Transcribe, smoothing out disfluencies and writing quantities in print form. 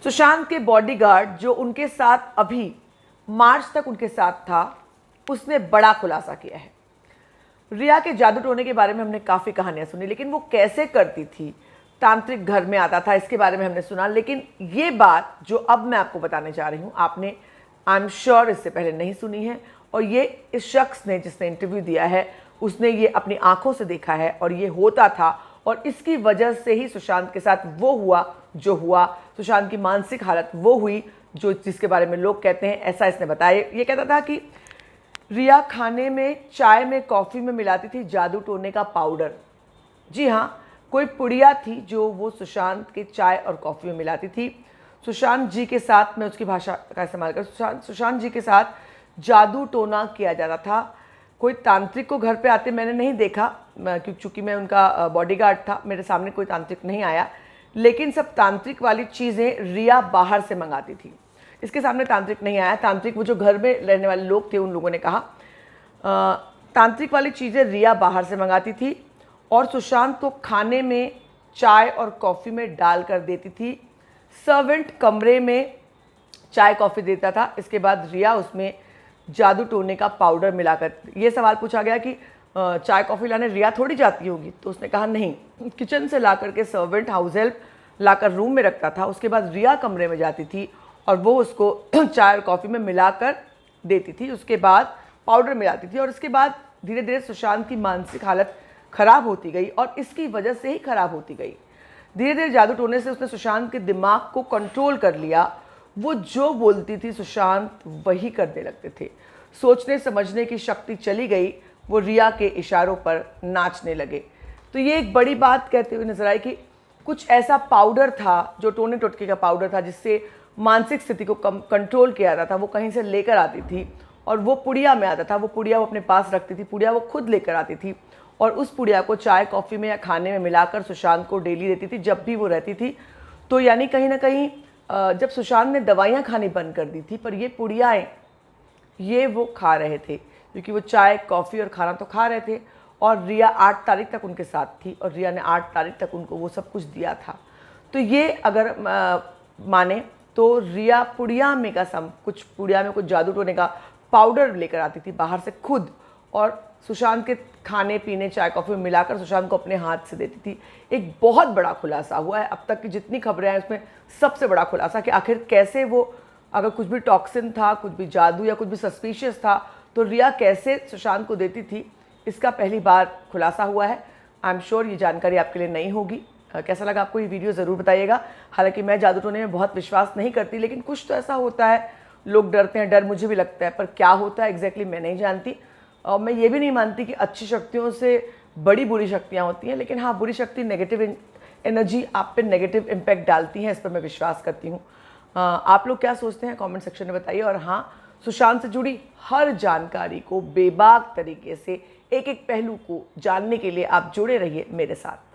सुशांत के बॉडीगार्ड जो उनके साथ अभी मार्च तक उनके साथ था, उसने बड़ा खुलासा किया है। रिया के जादू टोने के बारे में हमने काफ़ी कहानियां सुनी, लेकिन वो कैसे करती थी, तांत्रिक घर में आता था, इसके बारे में हमने सुना। लेकिन ये बात जो अब मैं आपको बताने जा रही हूँ, आपने आई एम श्योर इससे पहले नहीं सुनी है। और ये इस शख्स ने जिसने इंटरव्यू दिया है, उसने ये अपनी आंखों से देखा है और ये होता था। और इसकी वजह से ही सुशांत के साथ वो हुआ जो हुआ, सुशांत की मानसिक हालत वो हुई जो जिसके बारे में लोग कहते हैं। ऐसा इसने बताया। ये कहता था कि रिया खाने में, चाय में, कॉफ़ी में मिलाती थी जादू टोने का पाउडर। जी हाँ, कोई पुड़िया थी जो वो सुशांत के चाय और कॉफ़ी में मिलाती थी। सुशांत जी के साथ, मैं उसकी भाषा का इस्तेमाल कर, सुशांत जी के साथ जादू टोना किया जाता था। कोई तांत्रिक को घर पे आते मैंने नहीं देखा, क्योंकि मैं उनका बॉडीगार्ड था, मेरे सामने कोई तांत्रिक नहीं आया। लेकिन सब तांत्रिक वाली चीज़ें रिया बाहर से मंगाती थी, इसके सामने तांत्रिक नहीं आया। तांत्रिक वो जो घर में रहने वाले लोग थे, उन लोगों ने कहा तांत्रिक वाली चीज़ें रिया बाहर से मंगाती थी और सुशांत को खाने में, चाय और कॉफ़ी में डाल कर देती थी। सर्वेंट कमरे में चाय कॉफ़ी देता था, इसके बाद रिया उसमें जादू टोने का पाउडर मिलाकर। ये सवाल पूछा गया कि चाय कॉफ़ी लाने रिया थोड़ी जाती होगी, तो उसने कहा नहीं, किचन से ला करके सर्वेंट, हाउस हेल्प लाकर रूम में रखता था। उसके बाद रिया कमरे में जाती थी और वो उसको चाय और कॉफ़ी में मिलाकर देती थी। उसके बाद पाउडर मिलाती थी और इसके बाद धीरे धीरे सुशांत की मानसिक हालत ख़राब होती गई और इसकी वजह से ही ख़राब होती गई। धीरे धीरे जादू टोने से उसने सुशांत के दिमाग को कंट्रोल कर लिया। वो जो बोलती थी सुशांत वही करने लगते थे। सोचने समझने की शक्ति चली गई, वो रिया के इशारों पर नाचने लगे। तो ये एक बड़ी बात कहते हुए नजर आई कि कुछ ऐसा पाउडर था जो टोने टोटके का पाउडर था, जिससे मानसिक स्थिति को कंट्रोल किया जाता था। वो कहीं से लेकर आती थी और वो पुड़िया में आता था। वो पुड़िया वो अपने पास रखती थी, पुड़िया वो खुद लेकर आती थी और उस पुड़िया को चाय कॉफ़ी में या खाने में मिलाकर सुशांत को डेली देती थी जब भी वो रहती थी। तो यानी कहीं ना कहीं जब सुशांत ने दवाइयाँ खानी बंद कर दी थी, पर ये पुड़ियाएँ ये वो खा रहे थे, क्योंकि वो चाय कॉफ़ी और खाना तो खा रहे थे। और रिया 8 तारीख तक उनके साथ थी और रिया ने 8 तारीख तक उनको वो सब कुछ दिया था। तो ये अगर माने तो रिया पुड़िया में कुछ पुड़िया में कुछ जादू टोने का पाउडर लेकर आती थी बाहर से खुद, और सुशांत के खाने पीने, चाय कॉफ़ी में मिलाकर सुशांत को अपने हाथ से देती थी। एक बहुत बड़ा खुलासा हुआ है अब तक की जितनी खबरें हैं, उसमें सबसे बड़ा खुलासा कि आखिर कैसे वो, अगर कुछ भी टॉक्सिन था, कुछ भी जादू या कुछ भी सस्पिशियस था, तो रिया कैसे सुशांत को देती थी, इसका पहली बार खुलासा हुआ है। आई एम श्योर ये जानकारी आपके लिए नहीं होगी। कैसा लगा आपको ये वीडियो ज़रूर बताइएगा। हालांकि मैं जादू टोने में बहुत विश्वास नहीं करती, लेकिन कुछ तो ऐसा होता है, लोग डरते हैं, डर मुझे भी लगता है, पर क्या होता है एग्जैक्टली मैं नहीं जानती। और मैं ये भी नहीं मानती कि अच्छी शक्तियों से बड़ी बुरी शक्तियाँ होती हैं, लेकिन हाँ, बुरी शक्ति नेगेटिव एनर्जी आप पे नेगेटिव इम्पैक्ट डालती हैं, इस पर मैं विश्वास करती हूँ। आप लोग क्या सोचते हैं कमेंट सेक्शन में बताइए। और हाँ, सुशांत से जुड़ी हर जानकारी को बेबाक तरीके से, एक एक पहलू को जानने के लिए आप जुड़े रहिए मेरे साथ।